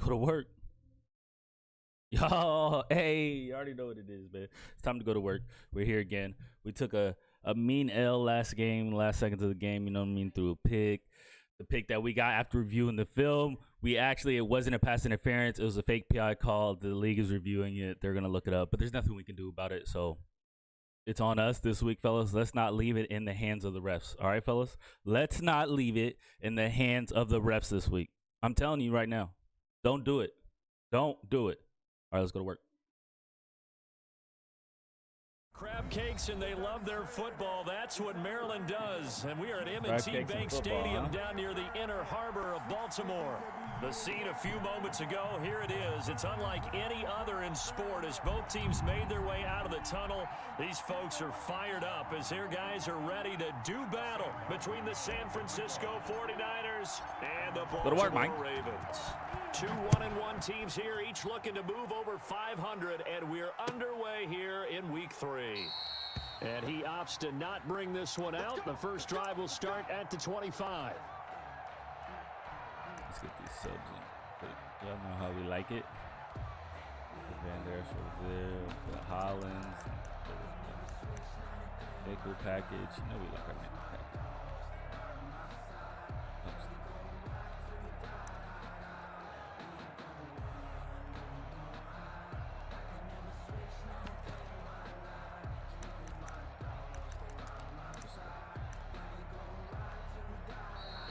go to work. Yo, hey, you already know what it is, man. It's time to go to work. We're here again. We took a mean L last seconds of the game, you know what I mean, through a pick. The pick that we got after reviewing the film, it wasn't a pass interference. It was a fake PI call. The league is reviewing it. They're going to look it up, but there's nothing we can do about it. So it's on us this week, fellas. Let's not leave it in the hands of the refs. All right, fellas? Let's not leave it in the hands of the refs this week. I'm telling you right now. Don't do it. Don't do it. All right, let's go to work. Crab cakes, and they love their football. That's what Maryland does. And we are at M&T Bank Stadium down near the inner harbor of Baltimore. The scene a few moments ago, here it is. It's unlike any other in sport as both teams made their way out of the tunnel. These folks are fired up as their guys are ready to do battle between the San Francisco 49ers and the Baltimore Ravens. Two 1-1 teams here, each looking to move over 500, and we're underway here in week 3. And he opts to not bring this one out. The first drive will start at the 25. Let's get these subs in. Y'all know how we like it. Van Der over there, the Hollins, the nickel package. You know we like our nickel package.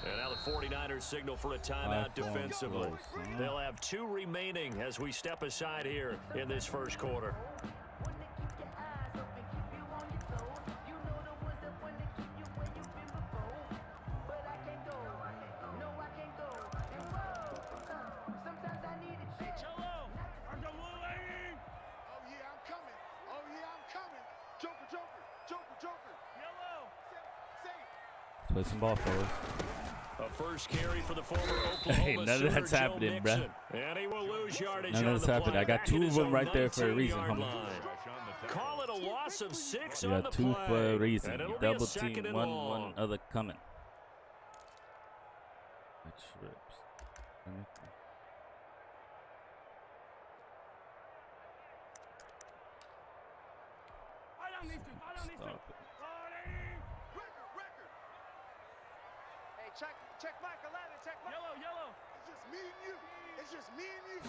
And now the 49ers signal for a timeout defensively. They'll have 2 remaining as we step aside here in this first quarter. Play some ball, fellas. A first carry for the former Oklahoma Hey, none of that's happening, bro. And he will lose yardage. None of that's happening. I got 2 of them right there for a reason, homie. Call it a loss of 6 you on got the 2 play. for a reason. Double team, one other coming. Which rips. Stop it. Check Mike 11, check Mike. Yellow. It's just me and you.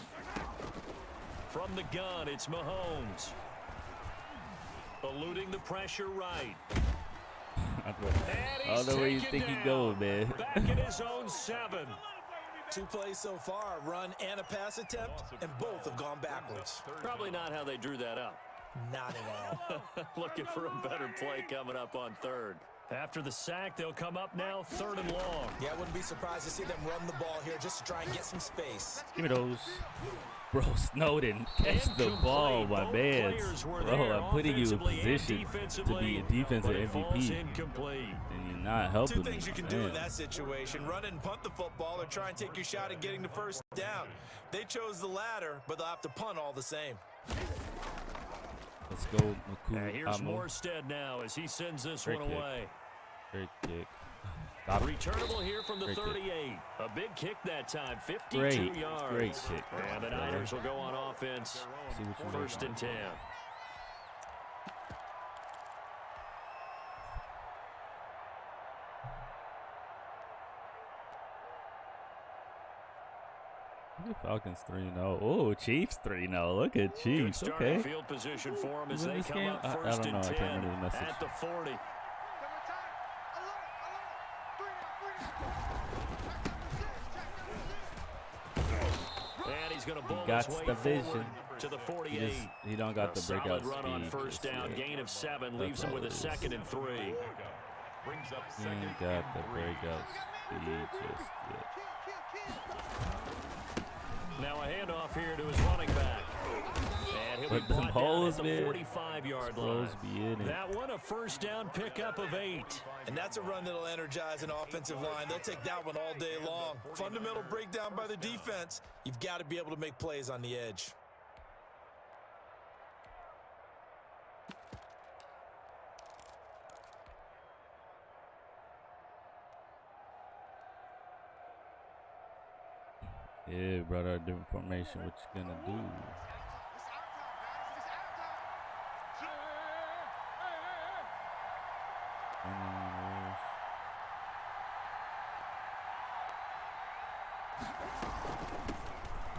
From the gun, it's Mahomes. Eluding the pressure right. I don't know where you think he goes, man. Back in his own 7. 2 plays so far, a run and a pass attempt, and both have gone backwards. Probably not how they drew that up. Not at all. Looking for a better play coming up on 3rd. After the sack, they'll come up now 3rd and long. Yeah, I wouldn't be surprised to see them run the ball here just to try and get some space. Give me those. Bro, Snowden, catch the ball, my man. Bro, I'm putting you in position to be a defensive MVP. And you're not helping me. 2 things you can do in that situation. Run and punt the football or try and take your shot at getting the first down. They chose the latter, but they'll have to punt all the same. Let's go, Maku. Here's Morstead now as he sends this one away. Great kick. Returnable here from the 38. Kick. A big kick that time, 52 yards. Great kick. And the Niners will go on offense. 1st and 10. Falcons 3-0. Oh, Chiefs 3-0. Look at Chiefs. Okay. Field position for them as they come up I 1st don't know. and 10 I can't remember the message. at the 40. And he's going to bull his way forward to the 48. He don't got the breakout run speed. On 1st down, gain of 7, leaves him with a 2nd and 3. He ain't got the breakout speed just yet. Now a handoff here to his running back. And he'll be brought down at the 45-yard line. That one a 1st down pickup of 8. And that's a run that'll energize an offensive line. They'll take that one all day long. Fundamental breakdown by the defense. You've got to be able to make plays on the edge. Yeah, brought out a different formation. What you gonna do?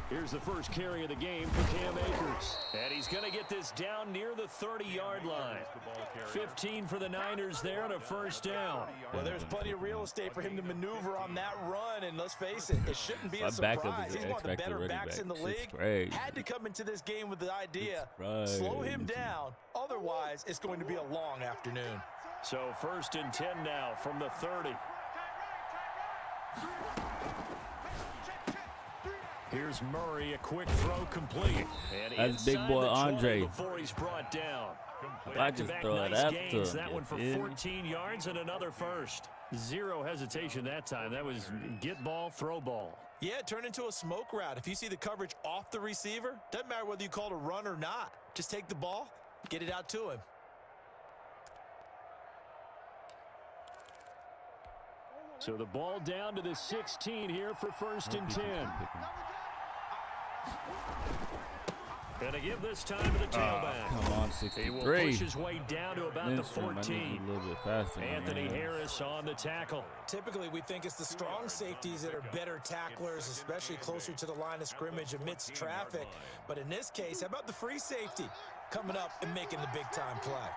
Here's the first carry of the game for Cam Akers. And he's going to get this down near the 30-yard line. 15 for the Niners there and a first down. Well, there's plenty of real estate for him to maneuver on that run, and let's face it, it shouldn't be a surprise. He's one of the better backs in the league. Had to come into this game with the idea, slow him down, otherwise it's going to be a long afternoon. So 1st and 10 now from the 30. Here's Murray, a quick throw complete. And that's big boy Andre. Before he's brought down. I just throw it up to him. That one for 14 yards and another first. Zero hesitation that time. That was get ball, throw ball. Yeah, it turned into a smoke route. If you see the coverage off the receiver, doesn't matter whether you call it a run or not. Just take the ball, get it out to him. So the ball down to the 16 here for 1st and 10. And to give this time to the tailback. Come on, 63. He will push his way down to about the 14. A little bit faster. Anthony Harris on the tackle. Typically, we think it's the strong safeties that are better tacklers, especially closer to the line of scrimmage amidst traffic. But in this case, how about the free safety coming up and making the big-time play?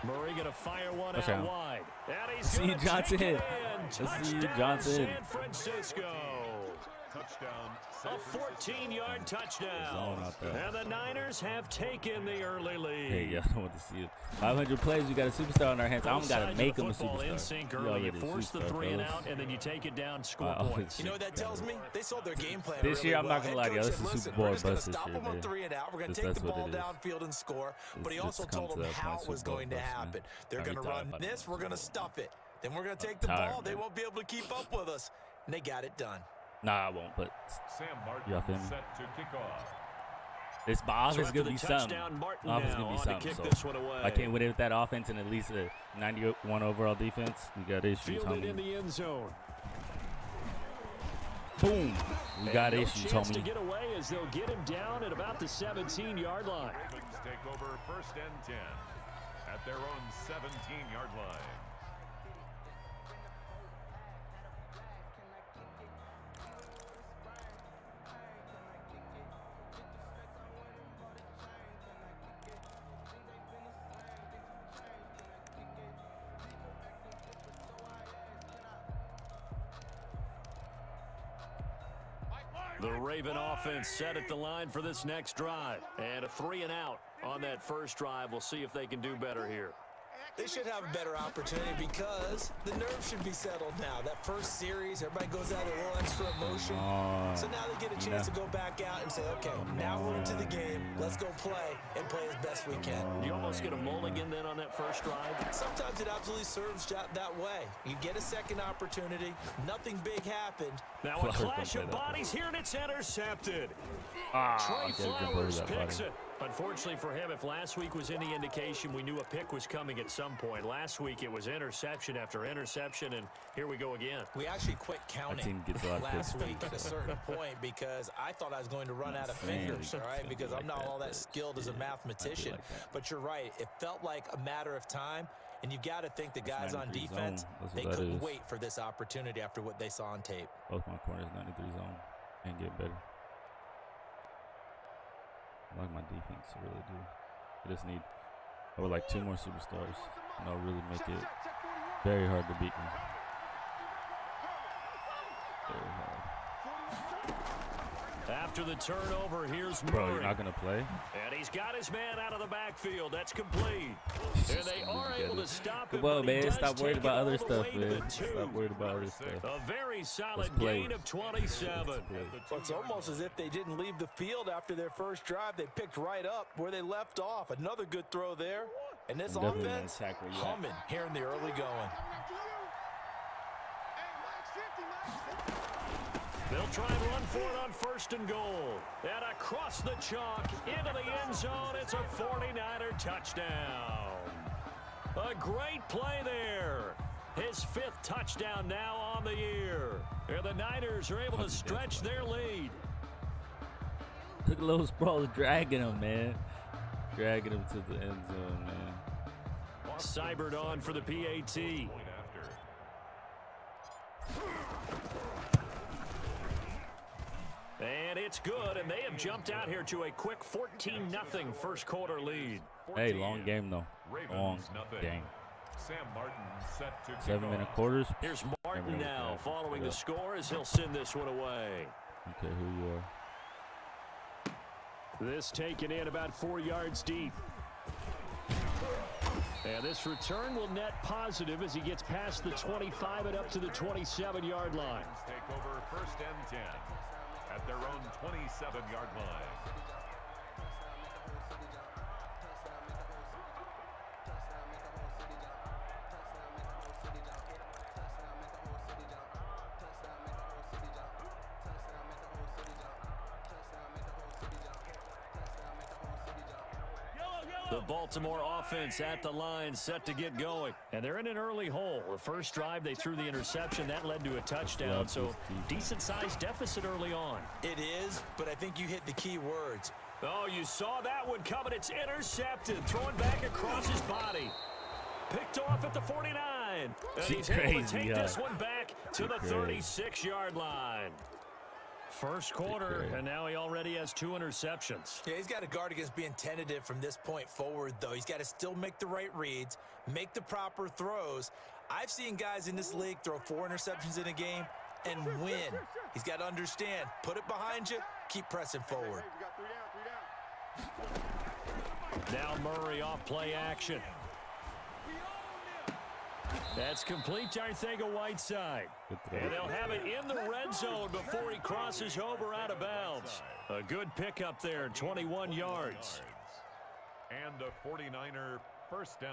Murray going to fire one out wide. See you, Johnson. Let's see you, Johnson. San Francisco. Touchdown. A 14-yard touchdown. And the Niners have taken the early lead. Hey, y'all don't want to see it. 500 plays. We got a superstar on our hands. I don't got to make him a superstar. In sync early. You force the 3 and out, and then you take it down, score points. You know what that tells me? They sold their game plan this year, I'm not going to lie to you. This is Super Bowl bust this year. Stop them on 3 and out. We're going to take the ball downfield and score. But he also told them how it was going to happen. They're going to run this. We're going to stuff it. Then we're going to take the ball. They won't be able to keep up with us. And they got it done. Nah, I won't, but y'all feel me? This offense is going to be something. Offense going to be something. So I can't win it with that offense and at least a 91 overall defense. We got issues, homie. In the end zone. Boom. We got issues, homie. To get away as they'll get him down at about the 17-yard line. Take over 1st and 10 at their own 17-yard line. The Raven offense set at the line for this next drive. And a 3 and out on that first drive. We'll see if they can do better here. They should have a better opportunity because the nerves should be settled now. That first series, everybody goes out with a little extra emotion. So now they get a chance to go back out and say, okay, now we're into the game. Let's go play and play as best we can. You almost get a mulligan then on that first drive? Sometimes it absolutely serves that way. You get a second opportunity. Nothing big happened. Now a clash of bodies here, and it's intercepted. Trey Flowers picks it. Unfortunately for him, if last week was any indication, we knew a pick was coming at some point. Last week, it was interception after interception, and here we go again. We actually quit counting last week at a certain point because I thought I was going to run out of fingers, all right, because I'm not all that skilled as a mathematician. But you're right. It felt like a matter of time, and you've got to think the guys on defense, they couldn't wait for this opportunity after what they saw on tape. Both my corners, 93 zone. Can't get better. I like my defense, I really do. I would like 2 more superstars, and I'll really make it very hard to beat me. Very hard. After the turnover, here's Murray. Bro, you're not going to play? And he's got his man out of the backfield. That's complete. And they are able to stop him. Well, man, stop worried about other stuff, man. Stop worried about other stuff. A very solid gain of 27. Well, it's almost as if they didn't leave the field after their first drive. They picked right up where they left off. Another good throw there. And this offense humming here in the early going. They'll try and run for it on 1st and goal. And across the chalk, into the end zone, it's a 49er touchdown. A great play there. His 5th touchdown now on the year. And the Niners are able to stretch their lead. Look at little Sproles dragging him, man. Dragging him to the end zone, man. Seibert on for the PAT. And it's good, and they have jumped out here to a quick 14-0 first quarter lead. Hey, long game, though. Long game. Sam Martin set to 7-minute quarters. Here's Martin now following the score as he'll send this one away. Okay, who you are. This taken in about 4 yards deep. And this return will net positive as he gets past the 25 and up to the 27-yard line. Take over 1st and 10 at their own 27-yard line. The Baltimore offense at the line set to get going. And they're in an early hole. The first drive, they threw the interception. That led to a touchdown. So decent-sized deficit early on. It is, but I think you hit the key words. Oh, you saw that one coming. It's intercepted. Throwing back across his body. Picked off at the 49. And he's able to take this one back to the 36-yard line. First quarter, and now he already has 2 interceptions. Yeah, he's got to guard against being tentative from this point forward, though. He's got to still make the right reads, make the proper throws. I've seen guys in this league throw 4 interceptions in a game and win. He's got to understand, put it behind you, keep pressing forward. Now Murray off play action. That's complete to Arcega-Whiteside. And they'll have it in the red zone before he crosses over out of bounds. A good pickup there, 21 yards. And a 49er first down.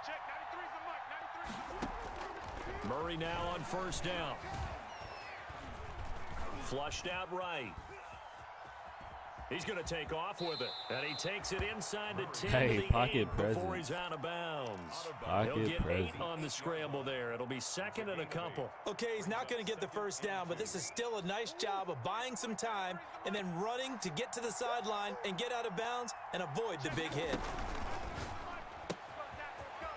Check, 93's the mic, 93's Murray now on first down. Flushed out right. He's going to take off with it. And he takes it inside the 10 to the 8 before he's out of bounds. He'll get 8 on the scramble there. It'll be 2nd and a couple. Okay, he's not going to get the first down, but this is still a nice job of buying some time and then running to get to the sideline and get out of bounds and avoid the big hit.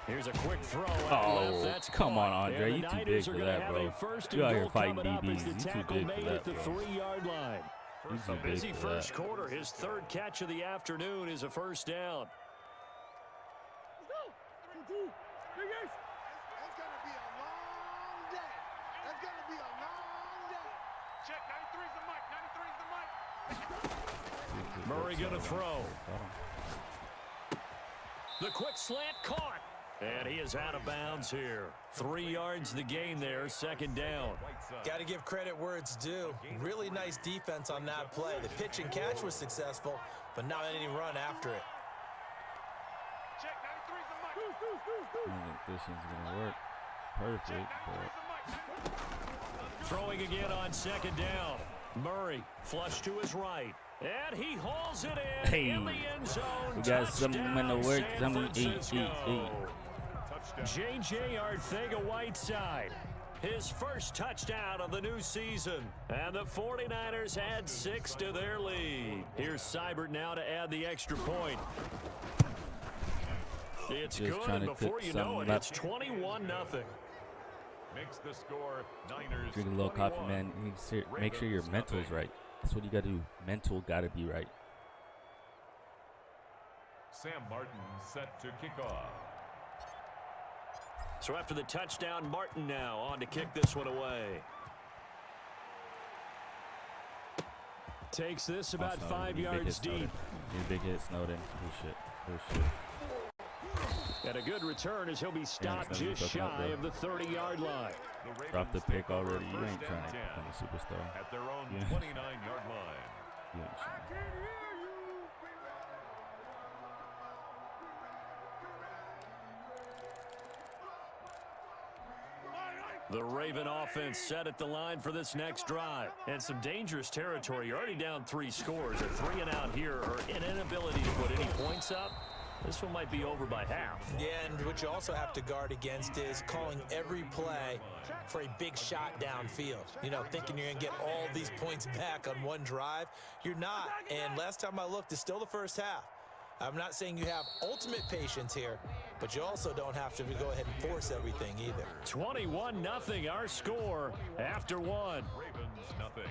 Here's a quick throw. Oh, that's come on, Andre. You too big for that, bro. You out here fighting DBs. You too big for that, bro. 3-yard line. A busy first quarter. His 3rd catch of the afternoon is a first down. That's going to be a long day. That's going to be a long day. Check, 93's the mic, 93's the mic. Murray going to throw. The quick slant caught. And he is out of bounds here. 3 yards the gain there, 2nd down. Got to give credit where it's due. Really nice defense on that play. The pitch and catch was successful, but not any run after it. Check, 93's the mic. I think this one's going to work. Perfect. But Throwing again on 2nd down. Murray flush to his right. And he hauls it in the end zone. We got something in the work. J.J. Arcega-Whiteside. His first touchdown of the new season. And the 49ers add 6 to their lead. Here's Seibert now to add the extra point. It's just good, and before you know it, it's 21-0. Makes the score Niners. Drink a little coffee, man. Make sure your mental's right. That's what you got to do. Mental got to be right. Sam Martin set to kick off. So after the touchdown, Martin now on to kick this one away. Takes this about 5 yards deep. Big hit, Snowden. Good shit. And a good return as he'll be stopped just shy of the 30-yard line. Drop the pick already. You ain't trying to become a superstar. At their own 29-yard line. You ain't trying. The Raven offense set at the line for this next drive. And some dangerous territory. You're already down 3 scores. A 3 and out here, or an inability to put any points up. This one might be over by half. Yeah, and what you also have to guard against is calling every play for a big shot downfield. You know, thinking you're going to get all these points back on one drive. You're not. And last time I looked, it's still the first half. I'm not saying you have ultimate patience here, but you also don't have to go ahead and force everything either. 21-0 our score after 1. Ravens nothing.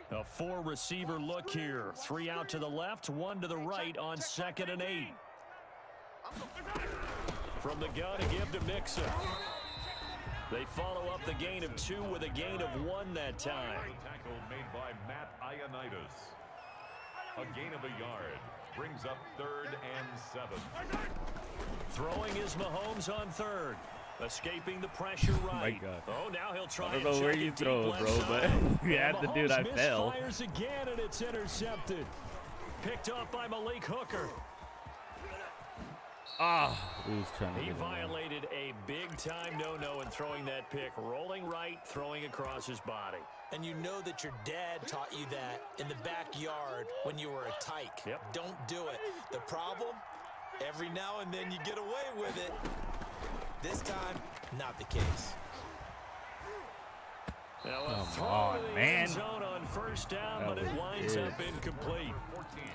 A 4-receiver look here. 3 out to the left, 1 to the right on 2nd and 8. From the gun, a give to Mixon. They follow up the gain of 2 with a gain of 1 that time. Tackle made by Matt Ioannidis. A gain of a yard. Brings up 3rd and 7. Throwing is Mahomes on 3rd. Escaping the pressure right. Oh my God. Oh, now he'll try. I don't know where you throw it, bro, but you had to do it. I fell. Fires again, and it's intercepted. Picked up by Malik Hooker. He was trying to. He violated a big-time no-no in throwing that pick. Rolling right, throwing across his body. And you know that your dad taught you that in the backyard when you were a tyke. Yep. Don't do it. The problem, every now and then you get away with it. This time, not the case. Now Come on, man. Zone on 1st down, but it winds up incomplete.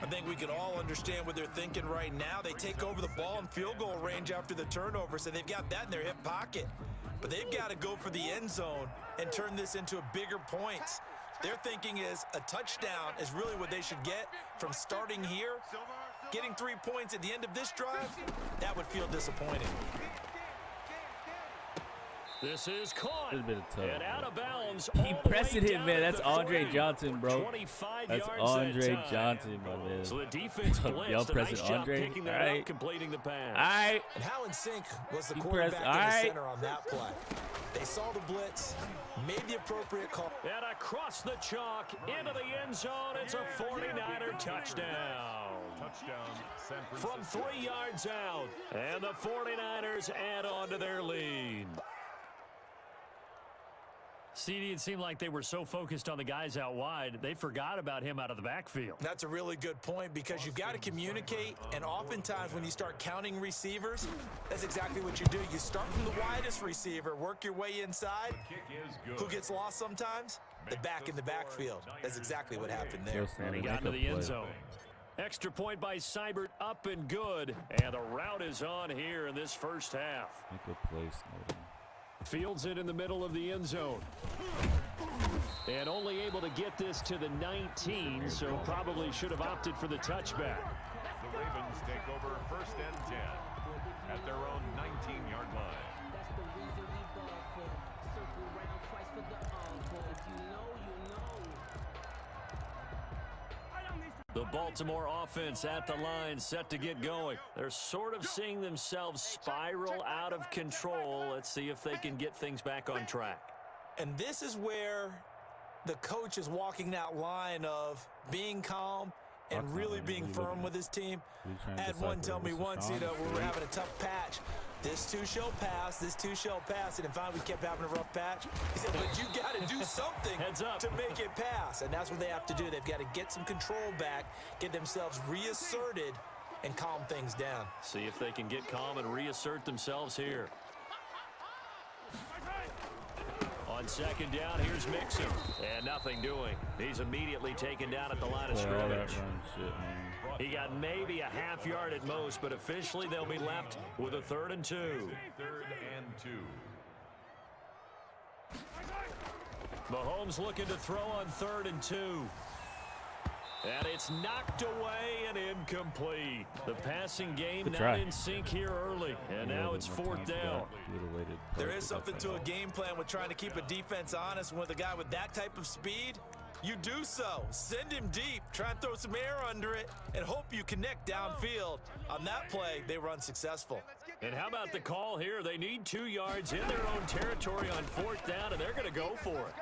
I think we can all understand what they're thinking right now. They take over the ball in field goal range after the turnover, so they've got that in their hip pocket. But they've got to go for the end zone and turn this into bigger points. Their thinking is a touchdown is really what they should get from starting here. Getting 3 points at the end of this drive, that would feel disappointing. This is caught This is a bit of tough, and out of bounds. He pressed him, man. That's Andre Johnson, bro. That's Andre Johnson, my man. So the defense blitzed. Y'all pressing nice Andre? job picking that All right. up, completing the pass. All right. And how in sync was the He quarterback pressed- in the all right. center on that play? They saw the blitz, made the appropriate call. And across the chalk, into the end zone. It's a 49er touchdown. Touchdown, San From Francisco. 3 yards out. And the 49ers add on to their lead. CD, it seemed like they were so focused on the guys out wide, they forgot about him out of the backfield. That's a really good point because you've got to communicate, and oftentimes when you start counting receivers, that's exactly what you do. You start from the widest receiver, work your way inside. Kick is good. Who gets lost sometimes? The back in the backfield. That's exactly what happened there. And he got into the end zone. Extra point by Seibert, up and good. And the route is on here in this first half. Make a play, Snowden. Fields it in the middle of the end zone. And only able to get this to the 19, so probably should have opted for the touchback. The Ravens take over 1st and 10 at their own 19-yard line. The Baltimore offense at the line, set to get going. They're sort of seeing themselves spiral out of control. Let's see if they can get things back on track. And this is where the coach is walking that line of being calm and really being firm with his team. I had one tell me once, you know, we were having a tough patch. This too shall pass, this too shall pass. And finally we kept having a rough patch. He said, but you got to do something Heads up. to make it pass. And that's what they have to do. They've got to get some control back, get themselves reasserted, and calm things down. See if they can get calm and reassert themselves here. On 2nd down, here's Mixon. And nothing doing. He's immediately taken down at the line of scrimmage. He got maybe a half yard at most, but officially they'll be left with a 3rd and 2. 3rd and 2. Mahomes looking to throw on 3rd and 2. And it's knocked away and incomplete. The passing game not in sync here early. And now it's 4th down. There is something to a game plan with trying to keep a defense honest. With a guy with that type of speed, you do so. Send him deep. Try and throw some air under it and hope you connect downfield. On that play, they were unsuccessful. And how about the call here? They need 2 yards in their own territory on 4th down, and they're going to go for it.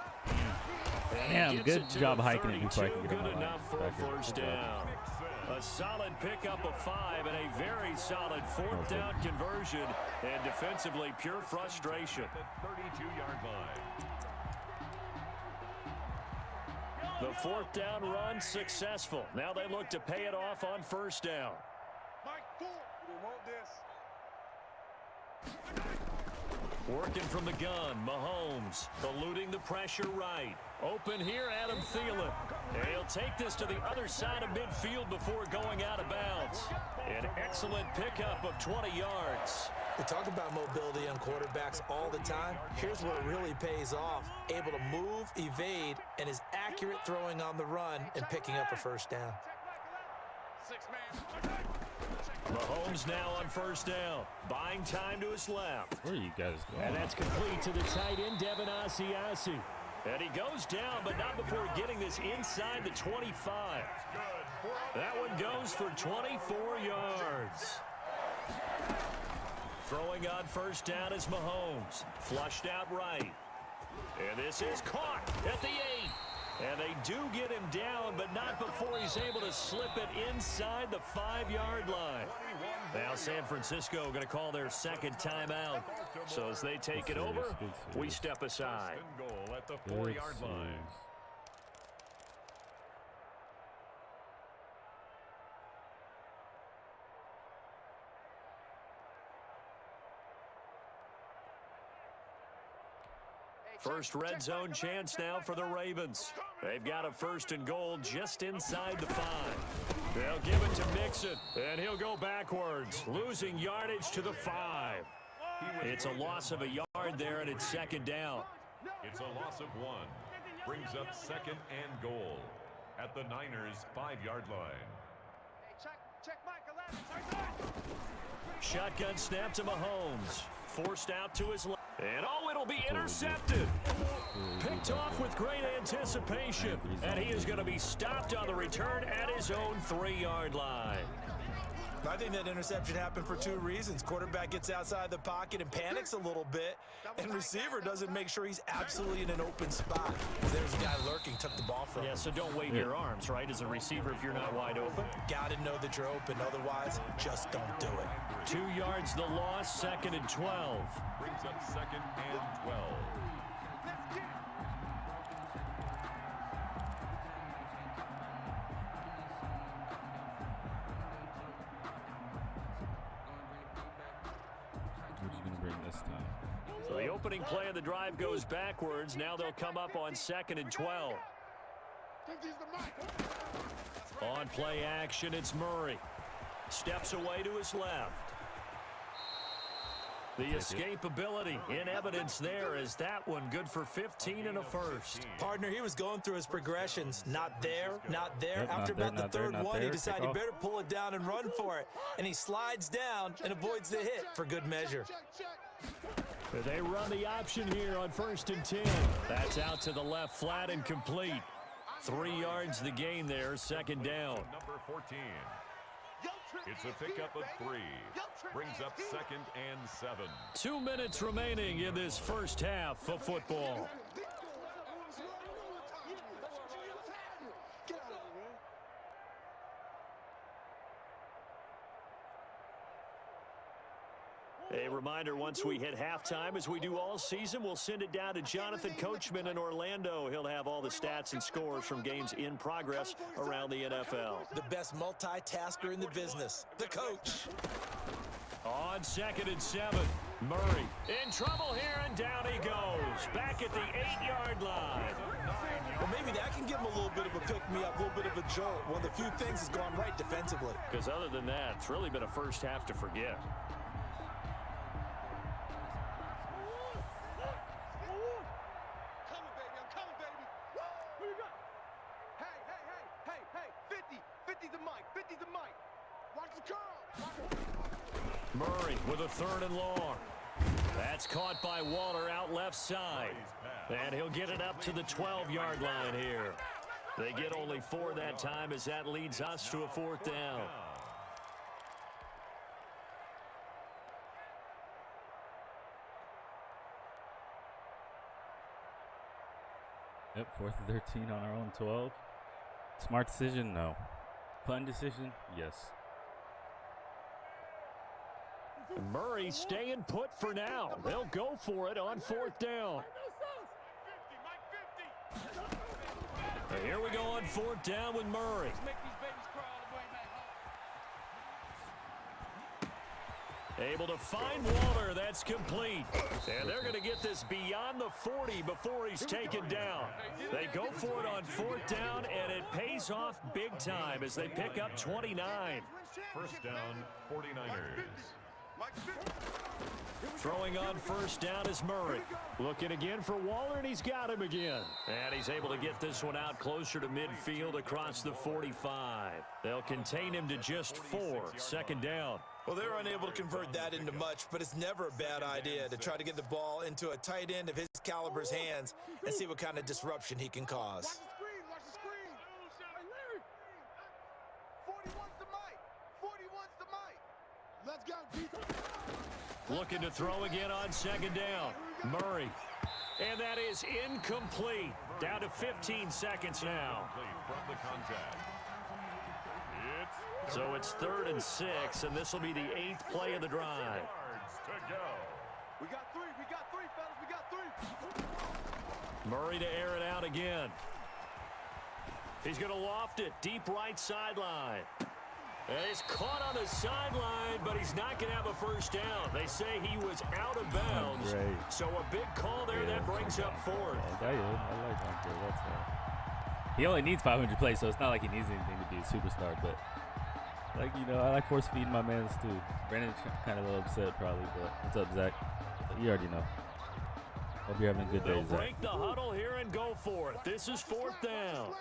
Damn, good job hiking it before I can get on Good my line. enough for a 1st down. A solid pickup of 5 and a very solid 4th down conversion. And defensively, pure frustration. The 32-yard line. The 4th down run successful. Now they look to pay it off on 1st down. Working from the gun, Mahomes eluding the pressure right. Open here, Adam Thielen. And he'll take this to the other side of midfield before going out of bounds. An excellent pickup of 20 yards. We talk about mobility on quarterbacks all the time. Here's where it really pays off. Able to move, evade, and is accurate throwing on the run and picking up a 1st down. Mahomes now on 1st down. Buying time to his left. Where are you guys going? And that's complete to the tight end, Devin Asiasi. And he goes down, but not before getting this inside the 25. That one goes for 24 yards. Throwing on 1st down is Mahomes. Flushed out right. And this is caught at the 8. And they do get him down, but not before he's able to slip it inside the 5-yard line. Now San Francisco going to call their 2nd timeout. So as they take it over, we step aside. Goal at the 4-yard line. First red zone chance now for the Ravens. They've got a 1st and goal just inside the 5. They'll give it to Mixon, and he'll go backwards, losing yardage to the 5. It's a loss of a yard there, and it's 2nd down. It's a loss of 1. Brings up 2nd and goal at the Niners' 5-yard line. Shotgun snap to Mahomes. Forced out to his left. And oh, it'll be intercepted. Picked off with great anticipation. And he is going to be stopped on the return at his own 3-yard line. I think that interception happened for 2 reasons. Quarterback gets outside the pocket and panics a little bit, and receiver doesn't make sure he's absolutely in an open spot. There's a guy lurking, took the ball from him. Yeah, so don't wave your arms, right, as a receiver if you're not wide open. Got to know that you're open, otherwise just don't do it. 2 yards the loss, 2nd and 12. Brings up 2nd and 12. So the opening play of the drive goes backwards. Now they'll come up on 2nd and 12. On play action, it's Murray. Steps away to his left. The escapability in evidence there is that one good for 15 and a 1st. Partner, he was going through his progressions. Not there, not there. After about the 3rd one, he decided he better pull it down and run for it. And he slides down and avoids the hit for good measure. They run the option here on 1st and 10. That's out to the left, flat and complete. 3 yards the gain there, 2nd down. Number 14. It's a pickup of 3. Brings up 2nd and 7. 2 minutes remaining in this first half of football. A reminder, once we hit halftime, as we do all season, we'll send it down to Jonathan Coachman in Orlando. He'll have all the stats and scores from games in progress around the NFL. The best multitasker in the business, the coach. On 2nd and 7, Murray in trouble here, and down he goes. Back at the 8-yard line. Well, maybe that can give him a little bit of a pick-me-up, a little bit of a jolt. One of the few things has gone right defensively. Because other than that, it's really been a first half to forget. Murray with a 3rd and long. That's caught by Waller out left side. And he'll get it up to the 12-yard line here. They get only 4 that time as that leads us to a 4th down. Yep, 4th and 13 on our own 12. Smart decision? No. Punt decision? Yes. Murray staying put for now. They'll go for it on 4th down. Here we go on 4th down with Murray. Able to find Waller. That's complete. And they're going to get this beyond the 40 before he's taken down. They go for it on 4th down, and it pays off big time as they pick up 29. First down, 49ers. Throwing on 1st down is Murray. Looking again for Waller, and he's got him again. And he's able to get this one out closer to midfield across the 45. They'll contain him to just 4. 2nd down. Well, they're unable to convert that into much, but it's never a bad idea to try to get the ball into a tight end of his caliber's hands and see what kind of disruption he can cause. Watch the screen. Larry. 41's the mic. 41's the mic. Let's go, Pete. Looking to throw again on 2nd down. Murray. And that is incomplete. Down to 15 seconds now. From the contact. So it's 3rd and 6, and this will be the 8th play of the drive. We got 3, fellas, we got 3. Murray to air it out again. He's going to loft it deep right sideline. And he's caught on the sideline, but he's not going to have a 1st down. They say he was out of bounds. So a big call there that brings up 4th. I like that. He only needs 500 plays, so it's not like he needs anything to be a superstar, but like, you know, I like force feeding my mans too. Brandon's kind of a little upset probably, but what's up, Zach? You already know. Hope you're having a good day, Zach. They'll break the huddle here and go for it. This is 4th down.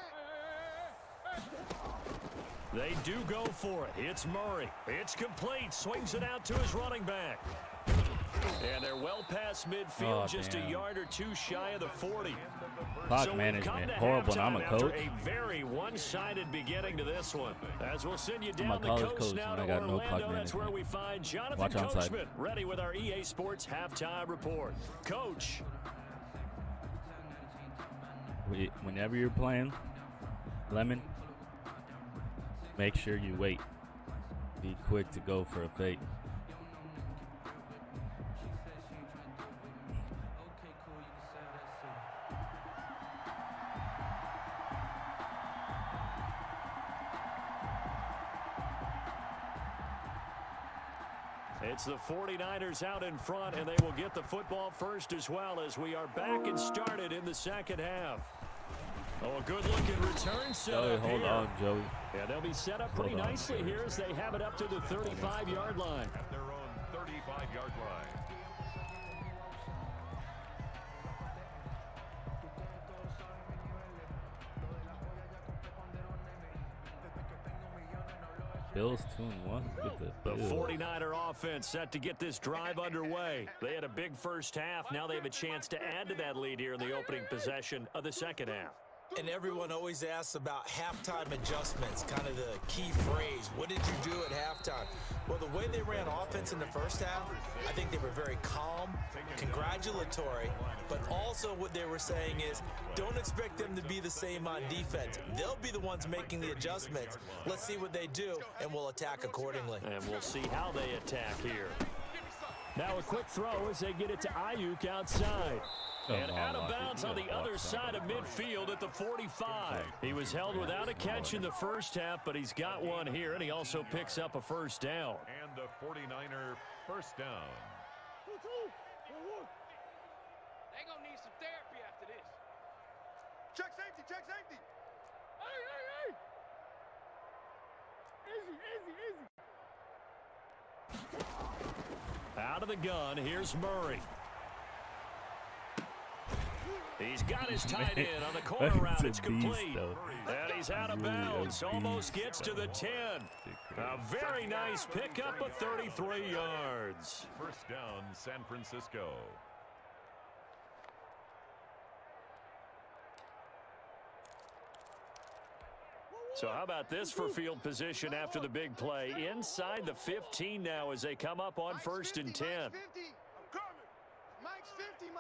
They do go for it. It's Murray. It's complete. Swings it out to his running back. And they're well past midfield, just a yard or 2 shy of the 40. Clock management, horrible, and I'm a coach. A very one-sided beginning to this one. As we'll send you down the coach coast now to I got Orlando, no that's where we find Jonathan Coachman, ready with our EA Sports halftime report. Coach. Whenever you're playing, Lemon, make sure you wait. Be quick to go for a fake. It's the 49ers out in front, and they will get the football first as well as we are back and started in the 2nd half. Oh, a good-looking return set up hold here. on, Joey. Yeah, they'll be set up pretty nicely here as they have it up to the 35-yard line. At their own 35-yard line. Bills 2-1. The 49er offense set to get this drive underway. They had a big first half. Now they have a chance to add to that lead here in the opening possession of the 2nd half. And everyone always asks about halftime adjustments, kind of the key phrase. What did you do at halftime? Well, the way they ran offense in the first half, I think they were very calm, congratulatory, but also what they were saying is don't expect them to be the same on defense. They'll be the ones making the adjustments. Let's see what they do, and we'll attack accordingly. And we'll see how they attack here. Now a quick throw as they get it to Ayuk outside. And out of bounds on the other side of midfield at the 45. He was held without a catch in the first half, but he's got one here, and he also picks up a 1st down. And the 49er 1st down. They're going to need some therapy after this. Check safety, check safety. Hey. Easy. Out of the gun, here's Murray. He's got his tight end on the corner route. It's complete. And he's out of bounds. Almost gets to the 10. A very nice pickup of 33 yards. 1st down, San Francisco. So how about this for field position after the big play? Inside the 15 now as they come up on 1st and 10. I'm coming. Mike's 50.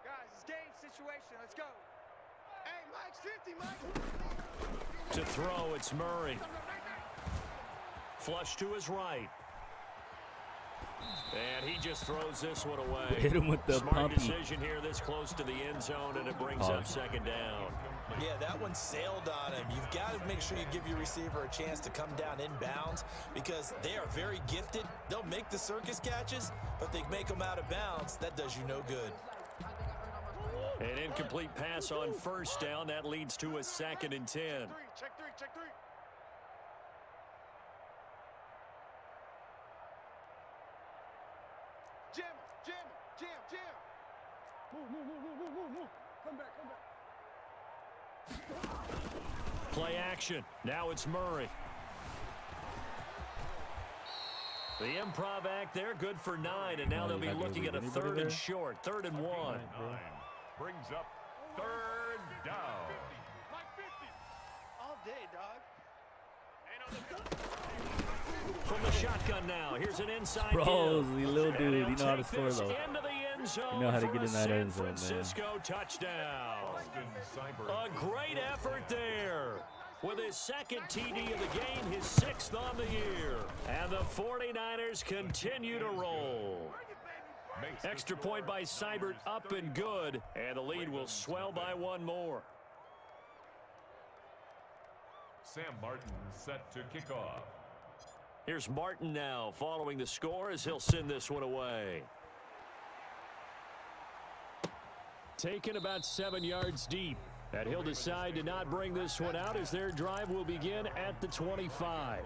Guys, it's game situation. Let's go. Hey, Mike's 50, Mike. To throw, it's Murray. Flush to his right. And he just throws this one away. Hit him with the Smart pumpy. decision here this close to the end zone, and it brings up second down. Yeah, that one sailed on him. You've got to make sure you give your receiver a chance to come down inbounds because they are very gifted. They'll make the circus catches, but they make them out of bounds. That does you no good. An incomplete pass on first down. That leads to a 2nd and 10. Check three, check three. Jam, jam, jam, jam. Move. Come back. Play action. Now it's Murray. The improv act there, good for 9, and now they'll be looking at a 3rd and short, 3rd and 1. 9 brings up 3rd down. Mike 50. All day, dog. From the shotgun now, here's an inside Bro, give. you little dude, you know how to score This though. into the end zone. You know how to for get a in that end zone, man. San Francisco touchdown. Austin Seibert. A great effort there. With his 2nd TD of the game, his 6th on the year. And the 49ers continue to roll. Makes the Extra score point by Seibert, up and good. And the lead will swell by 1 more. Sam Martin set to kick off. Here's Martin now following the score as he'll send this one away. Taken about 7 yards deep. And he'll decide to not bring this one out as their drive will begin at the 25.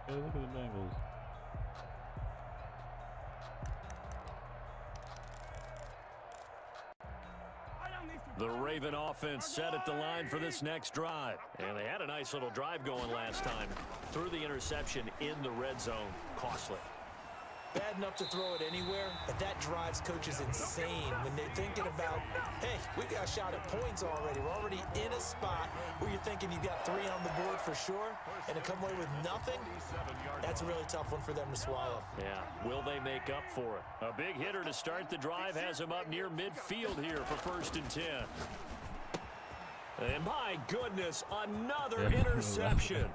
Hey, look at the Bengals. The Raven offense set at the line for this next drive. And they had a nice little drive going last time. Threw the interception in the red zone. Costly. Bad enough to throw it anywhere, but that drives coaches insane when they're thinking about, hey, we got a shot at points already. We're already in a spot where you're thinking you got 3 on the board for sure, and to come away with nothing, that's a really tough one for them to swallow. Yeah, will they make up for it? A big hitter to start the drive has him up near midfield here for 1st and 10. And my goodness, another interception.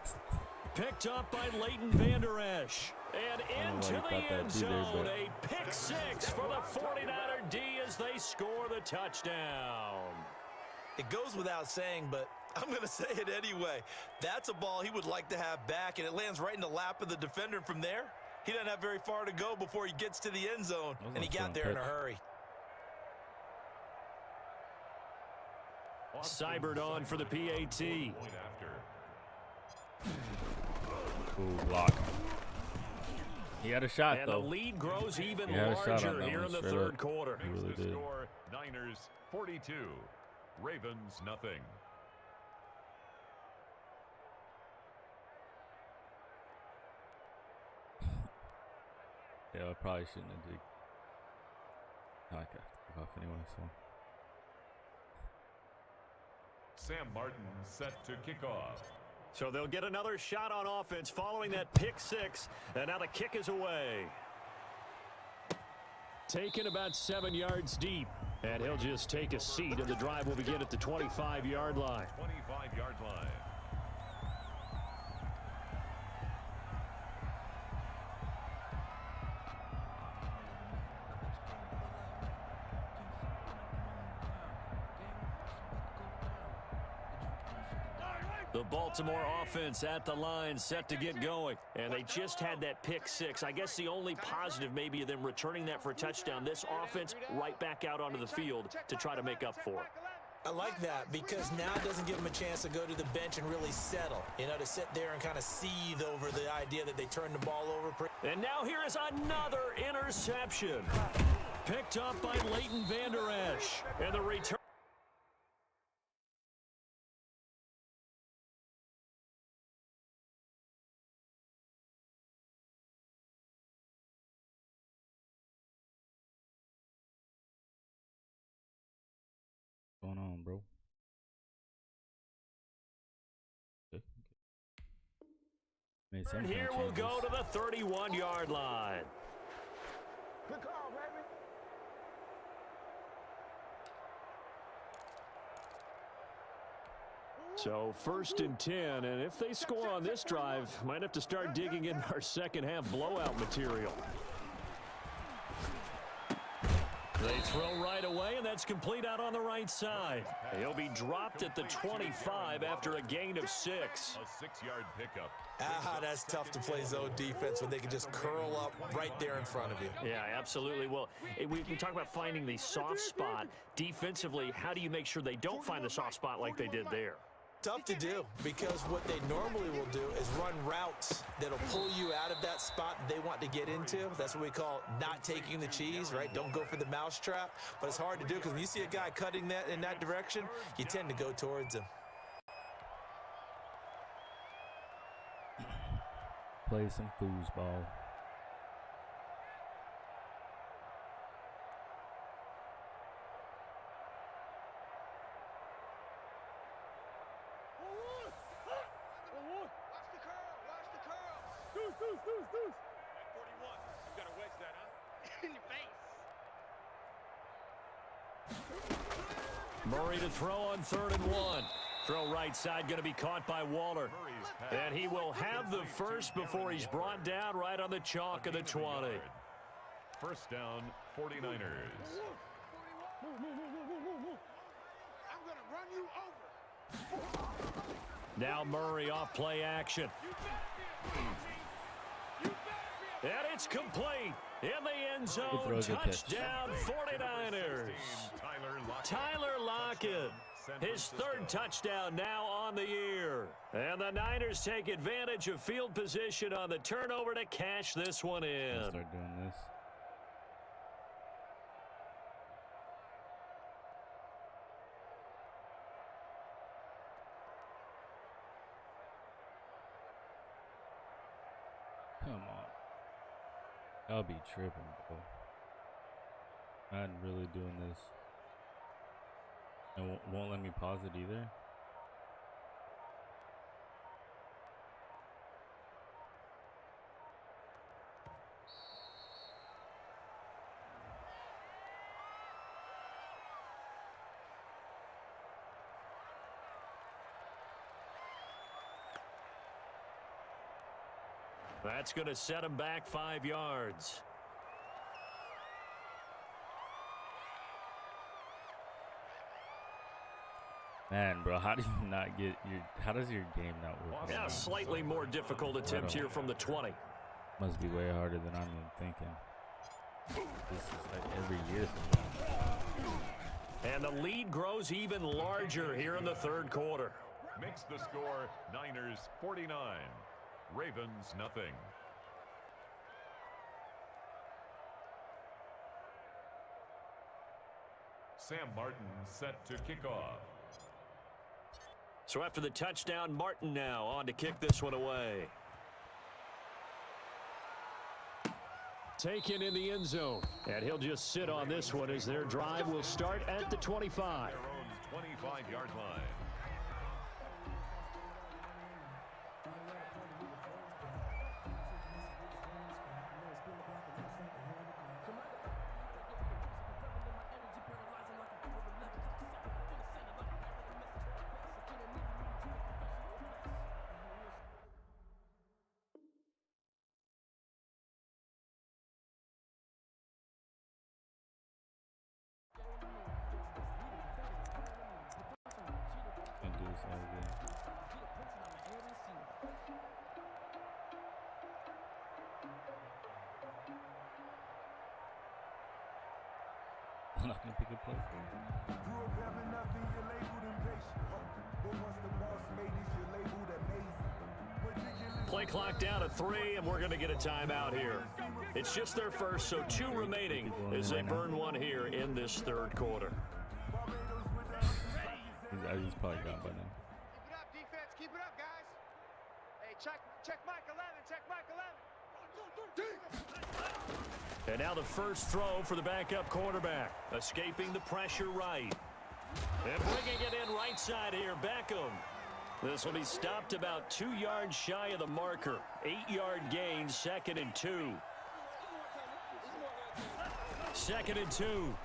Picked up by Leighton Vander Esch. And into the end zone, a pick 6 for the 49er D as they score the touchdown. It goes without saying, but I'm going to say it anyway. That's a ball he would like to have back, and it lands right in the lap of the defender. From there, he doesn't have very far to go before he gets to the end zone, and he got there in a hurry. Seibert on for the PAT. Ooh, block. He had a shot, And though. the lead grows even He had a shot on larger that here one, in the straight 3rd up. quarter. He really Makes the did. score Niners 42, Ravens nothing. Yeah, I probably shouldn't have did. I have to kick off anyway, so. Sam Martin set to kick off. So they'll get another shot on offense following that pick 6. And now the kick is away. Taken about 7 yards deep. And he'll just take a seat, and the drive will begin at the 25-yard line. 25-yard line. The Baltimore offense at the line, set to get going. And they just had that pick 6. I guess the only positive maybe of them returning that for a touchdown. This offense right back out onto the field to try to make up for it. I like that because now it doesn't give them a chance to go to the bench and really settle. You know, to sit there and kind of seethe over the idea that they turned the ball over. And now here is another interception. Picked up by Leighton Vander Esch. And the return. on, bro. And here we'll go to the 31-yard line. Good call, baby. So 1st and 10, and if they score on this drive, might have to start digging in our second half blowout material. They throw right away, and that's complete out on the right side. He'll be dropped at the 25 after a gain of 6. A 6-yard pickup. That's tough to play zone defense when they can just curl up right there in front of you. Yeah, absolutely. Well, we talk about finding the soft spot. Defensively, how do you make sure they don't find the soft spot like they did there? Tough to do, because what they normally will do is run routes that'll pull you out of that spot they want to get into. That's what we call not taking the cheese, right? Don't go for the mousetrap. But it's hard to do because when you see a guy cutting that in that direction, you tend to go towards him. Play some foosball. Murray to throw on 3rd and 1. Throw right side, going to be caught by Waller. And he will have the first before he's brought down right on the chalk of the 20. First down, 49ers. I'm going to run you over. Now Murray off play action. And it's complete. In the end zone, touchdown 49ers. Tyler Lockett, his 3rd touchdown now on the year. And the Niners take advantage of field position on the turnover to cash this one in. Start doing this. Come on. I'll be tripping, bro. Not really doing this. And won't let me pause it either. That's going to set him back 5 yards. Man, bro, how do you not get how does your game not work? Yeah, slightly more difficult attempt here from the 20. Must be way harder than I'm even thinking. This is like every year for me. And the lead grows even larger here in the 3rd quarter. Makes the score Niners 49. Ravens nothing. Sam Martin set to kick off. So after the touchdown, Martin now on to kick this one away. Taken in the end zone. And he'll just sit on this one as their drive will start at the 25. Their own 25-yard line. I'm not gonna pick a play. Play clock down to 3, and we're going to get a timeout here. It's just their first, so 2 remaining as they burn one here in this 3rd quarter. He's probably gone by now. Keep it up, defense. Keep it up, guys. Hey, check Mike 11. Check Mike 11. And now the first throw for the backup quarterback. Escaping the pressure right. And bringing it in right side here, Beckham. This will be stopped about 2 yards shy of the marker. 8-yard gain, 2nd and 2. 2nd and 2.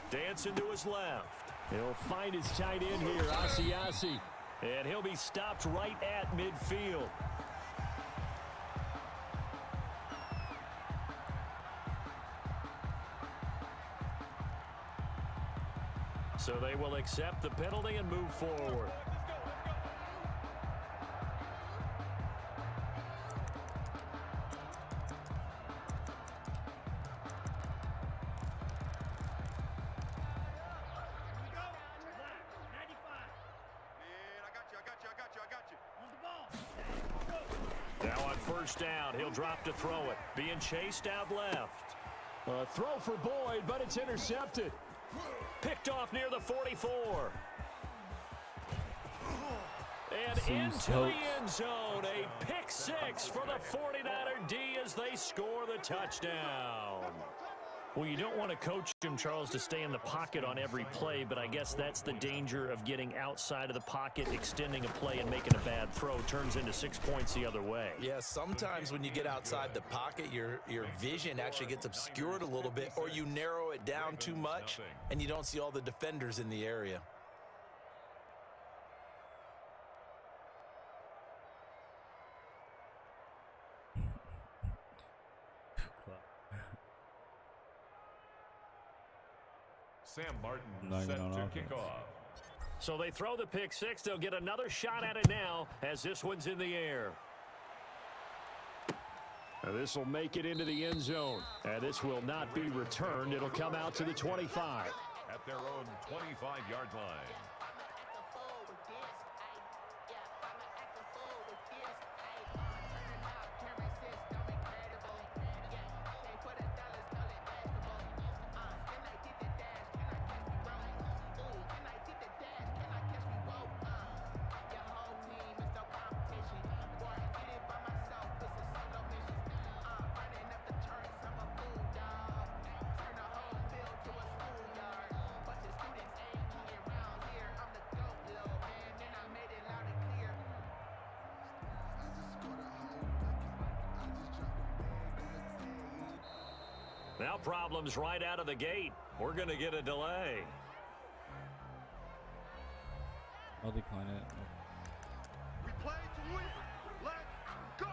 Dancing to his left. He'll find his tight end here, Asiasi. And he'll be stopped right at midfield. So they will accept the penalty and move forward. Now on first down, he'll drop to throw it. Being chased out left. Throw for Boyd, but it's intercepted. Picked off near the 44. And into the end zone. A pick 6 for the 49er D as they score the touchdown. Well, you don't want to coach him, Charles, to stay in the pocket on every play, but I guess that's the danger of getting outside of the pocket, extending a play, and making a bad throw. Turns into 6 points the other way. Yeah, sometimes when you get outside the pocket, your vision actually gets obscured a little bit, or you narrow it down too much, and you don't see all the defenders in the area. Sam Martin set to kick off. So they throw the pick 6. They'll get another shot at it now as this one's in the air. This will make it into the end zone. And this will not be returned. It'll come out to the 25. At their own 25-yard line. Now problems right out of the gate. We're going to get a delay. I'll decline it. We play to win. Let's go.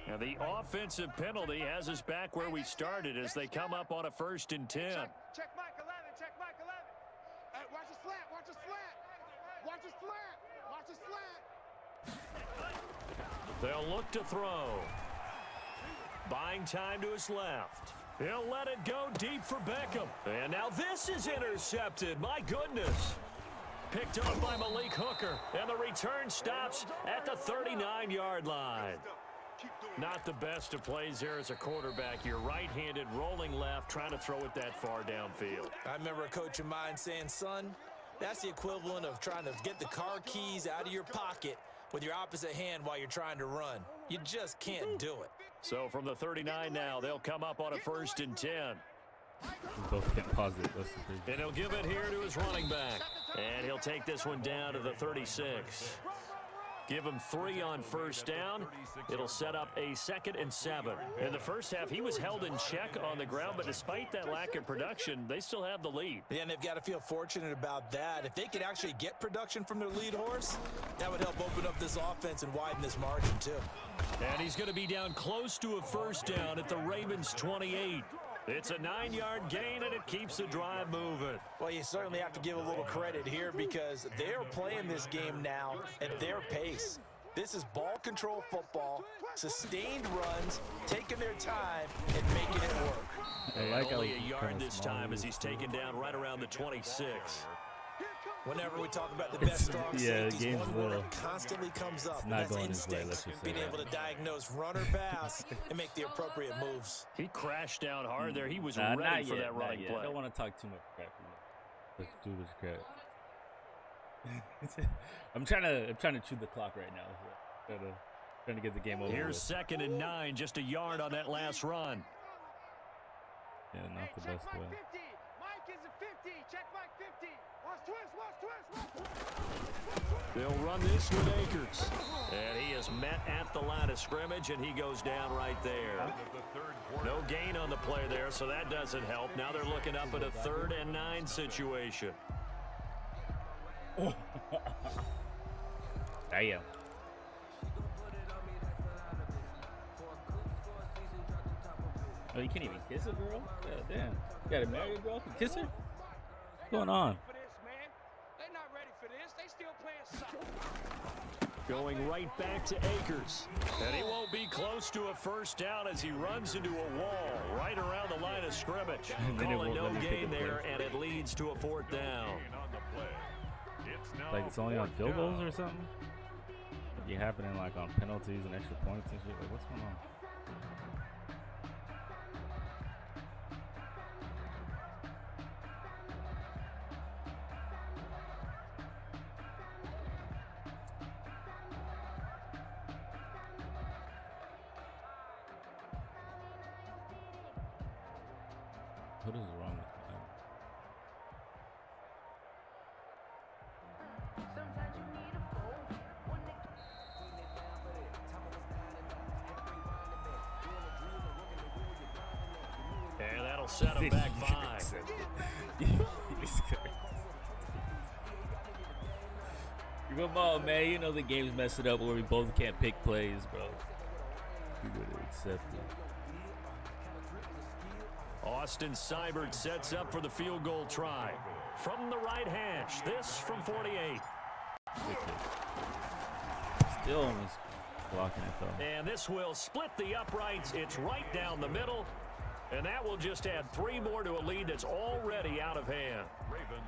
And the offensive penalty has us back where we started as they come up on a 1st and 10. Check Mike 11. Check Mike 11. Hey, watch a slant. Watch a slant. Watch a slant. Watch a slant. They'll look to throw. Buying time to his left. He'll let it go deep for Beckham. And now this is intercepted. My goodness. Picked up by Malik Hooker. And the return stops at the 39-yard line. Not the best of plays there as a quarterback. You're right-handed, rolling left, trying to throw it that far downfield. I remember a coach of mine saying, son, that's the equivalent of trying to get the car keys out of your pocket with your opposite hand while you're trying to run. You just can't do it. So from the 39 now, they'll come up on a 1st and 10. Both get positive. That's the And he'll give it here to his running back. And he'll take this one down to the 36. Give him 3 on first down. It'll set up a 2nd and 7. In the first half, he was held in check on the ground, but despite that lack of production, they still have the lead. Yeah, and they've got to feel fortunate about that. If they could actually get production from their lead horse, that would help open up this offense and widen this margin, too. And he's going to be down close to a 1st down at the Ravens' 28. It's a 9-yard gain, and it keeps the drive moving. Well, you certainly have to give a little credit here because they're playing this game now at their pace. This is ball control football, sustained runs, taking their time, and making it work. Only a yard this time as he's taken down right around the 26. Here comes Whenever we talk about the best strong safeties, one word constantly comes up, and that's instinct. Being able to diagnose run or pass and make the appropriate moves. He crashed down hard there. He was ready for that running play. I don't want to talk too much crap. Let's do this crap. I'm trying to chew the clock right now. Trying to get the game over. Here's 2nd and 9, just a yard on that last run. Yeah, not the best way. Mike is a 50. Check Mike 50. Watch twist. They'll run this with Akers. And he is met at the line of scrimmage, and he goes down right there. No gain on the play there, so that doesn't help. Now they're looking up at a 3rd and 9 situation. Damn. Oh, you can't even kiss a girl? Yeah, damn. You gotta marry a girl to kiss her? What's going on? They're not ready for this. They still playing soccer. Going right back to Akers. And he won't be close to a first down as he runs into a wall right around the line of scrimmage. Calling no gain there, and it leads to a 4th down. Like it's only on field goals or something? It'd be happening like on penalties and extra points and shit. Like, what's going on? What is wrong with that? And that'll set him back 5. Come on, man. You know the game's messing up where we both can't pick plays, bro. You gotta accept it. Austin Seibert sets up for the field goal try. From the right hash, this from 48. Still almost blocking it, though. And this will split the uprights. It's right down the middle. And that will just add 3 more to a lead that's already out of hand.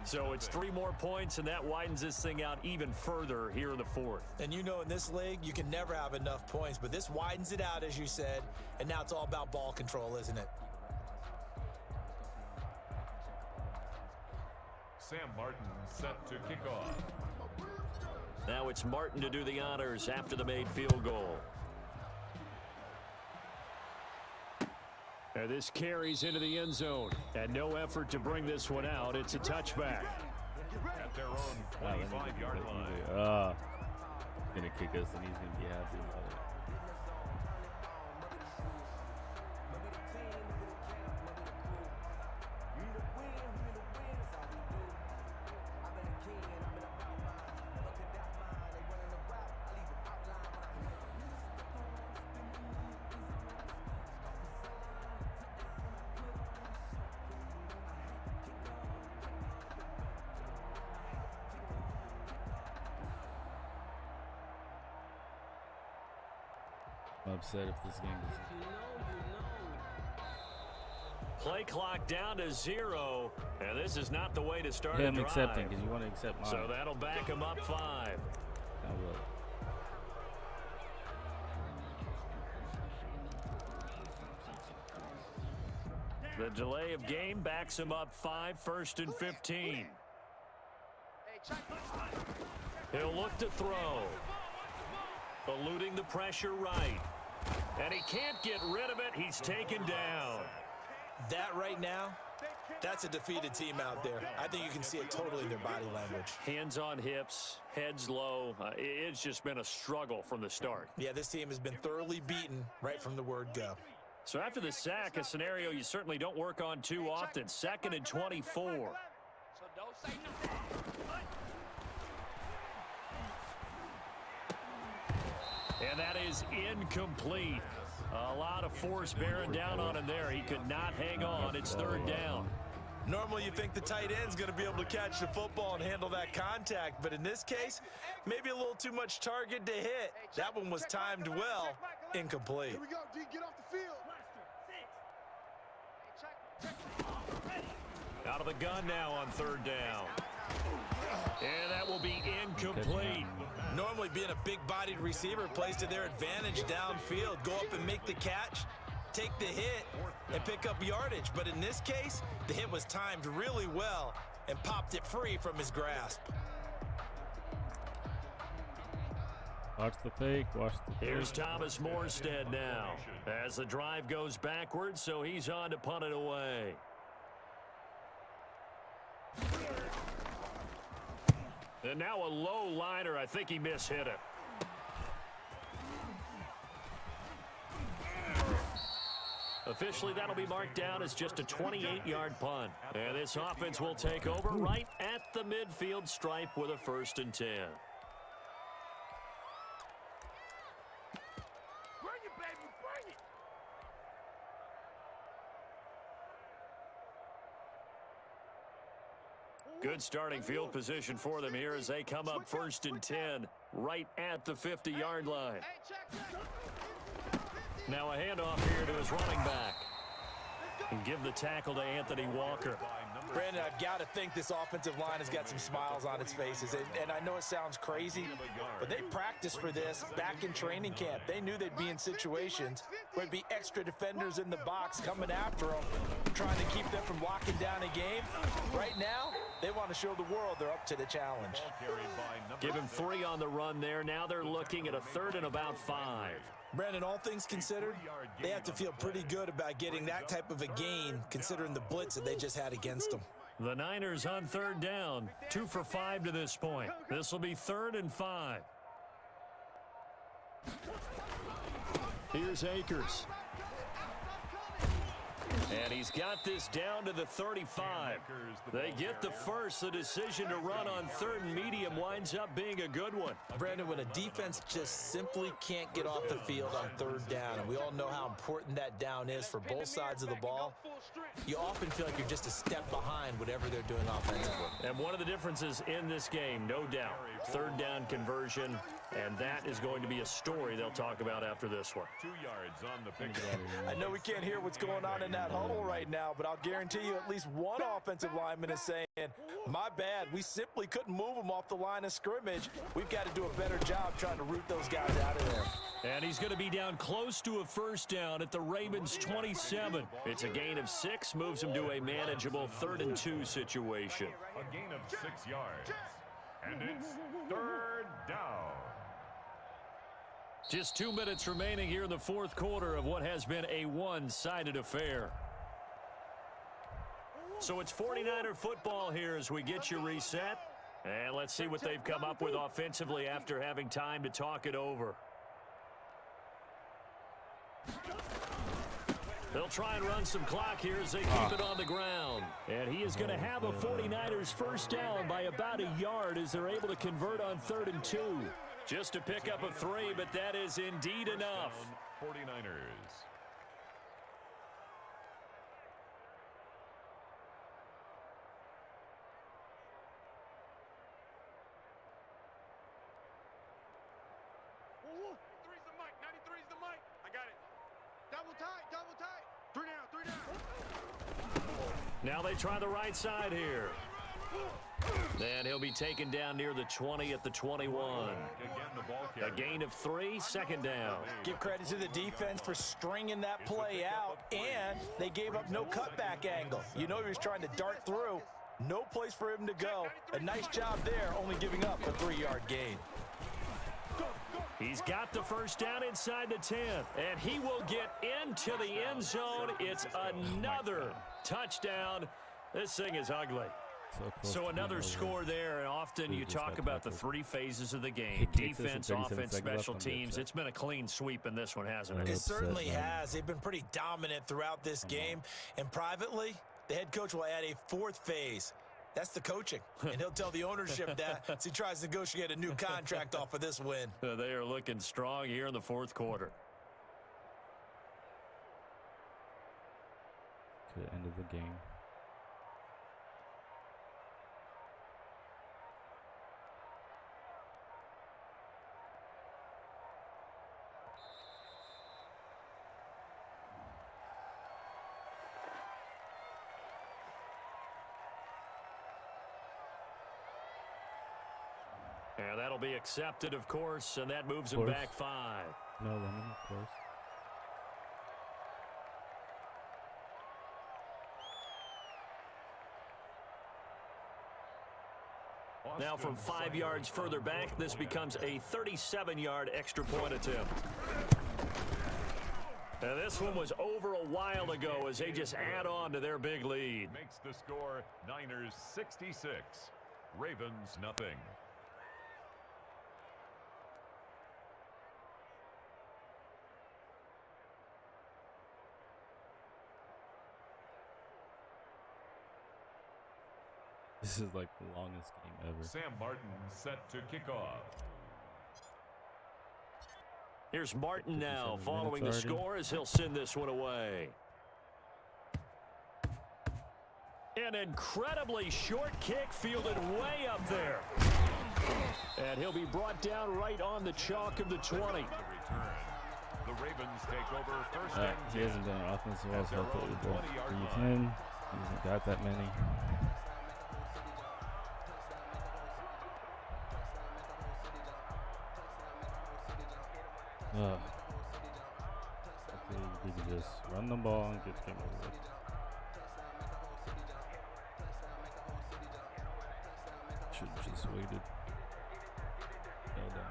So it's 3 more points, and that widens this thing out even further here in the 4th. And you know in this league, you can never have enough points, but this widens it out, as you said, and now it's all about ball control, isn't it? Sam Martin set to kick off. Now it's Martin to do the honors after the made field goal. And this carries into the end zone. And no effort to bring this one out. It's a touchback. At their own 25-yard line. He's going to kick us, and he's going to be happy about it. I'm upset if this game doesn't. Play clock down to 0, and this is not the way to start a drive. I'm accepting because you want to accept mine. So that'll back him up 5. I will. The delay of game backs him up 5, 1st and 15. He'll look to throw. Eluding the pressure right. And he can't get rid of it. He's taken down. That right now, that's a defeated team out there. I think you can see it totally in their body language. Hands on hips, heads low. It's just been a struggle from the start. Yeah, this team has been thoroughly beaten right from the word go. So after the sack, a scenario you certainly don't work on too often. 2nd and 24. And that is incomplete. A lot of force bearing down on him there. He could not hang on. It's 3rd down. Normally you think the tight end's going to be able to catch the football and handle that contact, but in this case, maybe a little too much target to hit. That one was timed well, incomplete. Here we go, D, get off the field. Out of the gun now on 3rd down. And that will be incomplete. Normally being a big-bodied receiver plays to their advantage downfield. Go up and make the catch, take the hit, and pick up yardage. But in this case, the hit was timed really well and popped it free from his grasp. Watch the fake. Watch the fake. Here's Thomas Morstead now as the drive goes backwards, so he's on to punt it away. And now a low liner. I think he mishit it. Officially, that'll be marked down as just a 28-yard punt. And this offense will take over right at the midfield stripe with a 1st and 10. Bring it, baby, bring it. Good starting field position for them here as they come up 1st and 10 right at the 50-yard line. Now a handoff here to his running back. And give the tackle to Anthony Walker. Brandon, I've got to think this offensive line has got some smiles on its faces. And I know it sounds crazy, but they practiced for this back in training camp. They knew they'd be in situations where there'd be extra defenders in the box coming after them, trying to keep them from locking down a game. Right now, they want to show the world they're up to the challenge. Give him 3 on the run there. Now they're looking at a 3rd and about 5. Brandon, all things considered, they have to feel pretty good about getting that type of a gain, considering the blitz that they just had against them. The Niners on 3rd down, 2 for 5 to this point. This will be 3rd and 5. Here's Akers. And he's got this down to the 35. They get the first. The decision to run on 3rd and medium winds up being a good one. Brandon, when a defense just simply can't get off the field on 3rd down, and we all know how important that down is for both sides of the ball, you often feel like you're just a step behind whatever they're doing offensively. And one of the differences in this game, no doubt, 3rd down conversion, and that is going to be a story they'll talk about after this one. 2 yards on the pick. I know we can't hear what's going on in that huddle right now, but I'll guarantee you at least one offensive lineman is saying, my bad, we simply couldn't move them off the line of scrimmage. We've got to do a better job trying to root those guys out of there. And he's going to be down close to a 1st down at the Ravens' 27. It's a gain of 6, moves him to a manageable 3rd and 2 situation. A gain of 6 yards. And it's 3rd down. Just 2 minutes remaining here in the 4th quarter of what has been a one-sided affair. So it's 49er football here as we get you reset. And let's see what they've come up with offensively after having time to talk it over. They'll try and run some clock here as they keep it on the ground. And he is going to have a 49ers 1st down by about a yard as they're able to convert on 3rd and 2. Just to pick up a 3, but that is indeed enough. 49ers. Ooh, 3's the mic, 93's the mic. I got it. Double tight, double tight. 3 down, 3 down. Now they try the right side here. And he'll be taken down near the 20 at the 21. A gain of 3, 2nd down. Give credit to the defense for stringing that play out, and they gave up no cutback angle. You know he was trying to dart through. No place for him to go. A nice job there, only giving up a 3-yard gain. He's got the 1st down inside the 10, and he will get into the end zone. It's another touchdown. This thing is ugly. So another score there, and often you talk about the 3 phases of the game: defense, offense, special teams. It's been a clean sweep in this one, hasn't it? It certainly has. They've been pretty dominant throughout this game, and privately, the head coach will add a 4th phase. That's the coaching, and he'll tell the ownership that as he tries to negotiate a new contract off of this win. They are looking strong here in the 4th quarter. To the end of the game. And that'll be accepted, of course, and that moves him back 5. No lemon, of course. Now from 5 yards further back, this becomes a 37-yard extra point attempt. And this one was over a while ago as they just add on to their big lead. Makes the score Niners 66, Ravens nothing. This is like the longest game ever. Sam Martin set to kick off. Here's Martin now, 57 following the minutes already. score as he'll send this one away. An incredibly short kick fielded way up there. And he'll be brought down right on the chalk of the 20. The Ravens take over first and He 10. hasn't done an offensive well, At so their hopefully own we'll 20-yard leave line. him. He hasn't got that many. Hopefully we can just run the ball and get the game over with. Should have just waited. Held on.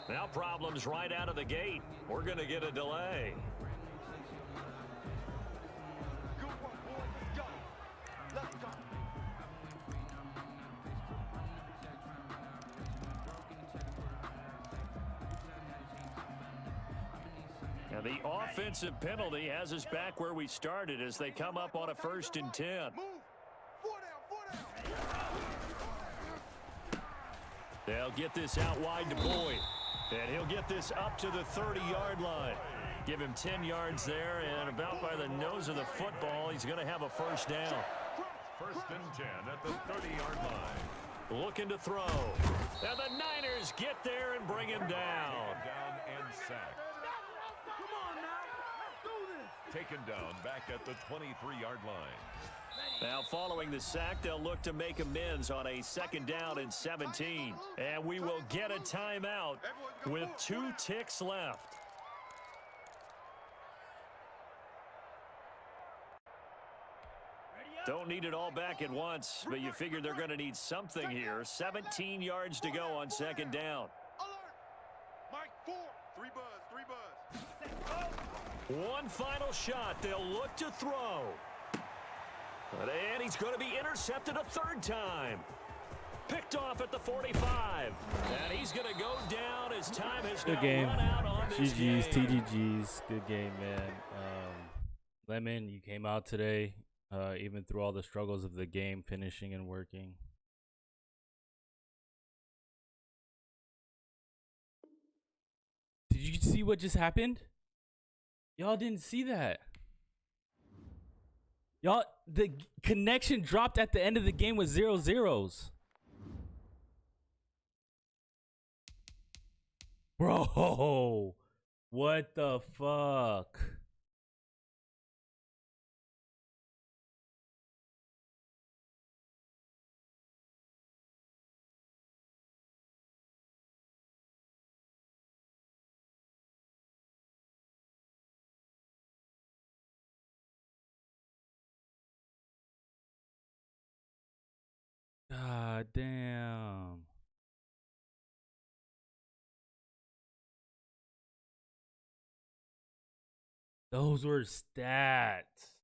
Now problems right out of the gate. We're going to get a delay. Good work, boys. Let's go. Let's go. And the offensive penalty has us back where we started as they come up on a 1st and 10. Move. 4 down, 4 down. They'll get this out wide to Boyd. And he'll get this up to the 30-yard line. Give him 10 yards there, and about by the nose of the football, he's going to have a 1st down. First and 10 at the 30-yard line. Looking to throw. And the Niners get there and bring him down. Down and sacked. Come on now. Let's do this. Taken down back at the 23-yard line. Now following the sack, they'll look to make amends on a 2nd down and 17. And we will get a timeout with 2 ticks left. Don't need it all back at once, but you figure they're going to need something here. 17 yards to go on 2nd down. Alert. Mike 4. 3 buzz. 3 buzz. One final shot. They'll look to throw. And he's going to be intercepted a 3rd time. Picked off at the 45. And he's going to go down as time has Good now game. run out on this GG's, game. TGG's. Good game, man. Lemon, you came out today, even through all the struggles of the game, finishing and working. Did you see what just happened? Y'all didn't see that. Y'all, the connection dropped at the end of the game with 0-0s. Bro, what the fuck? God damn. Those were stats.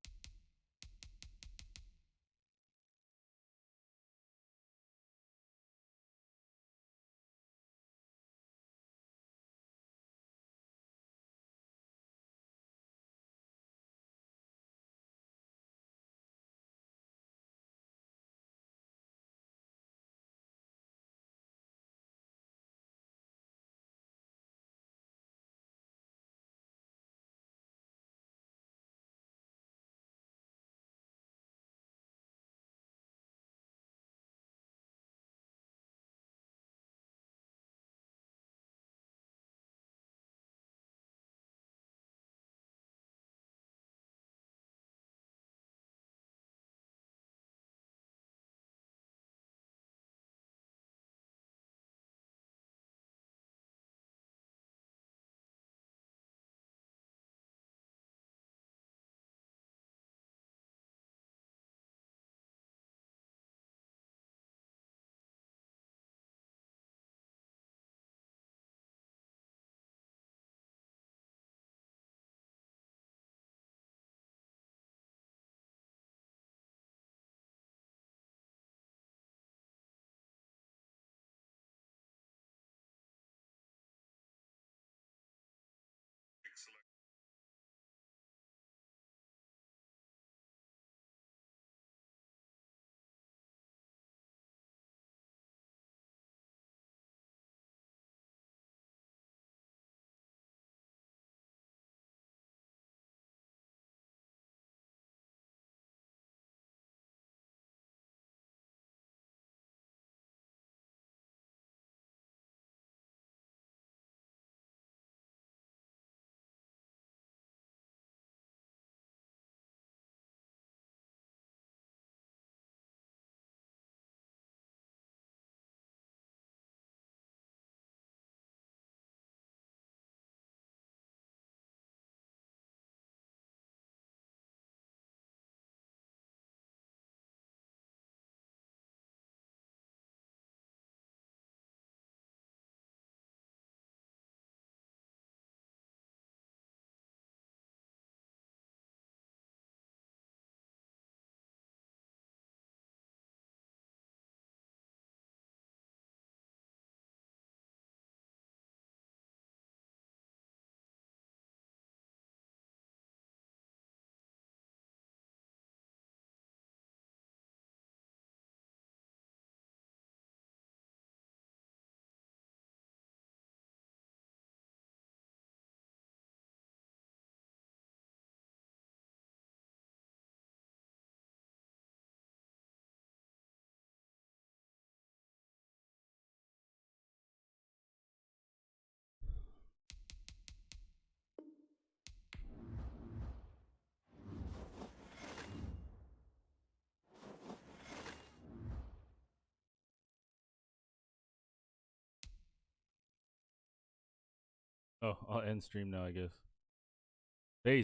Oh, I'll end stream now, I guess.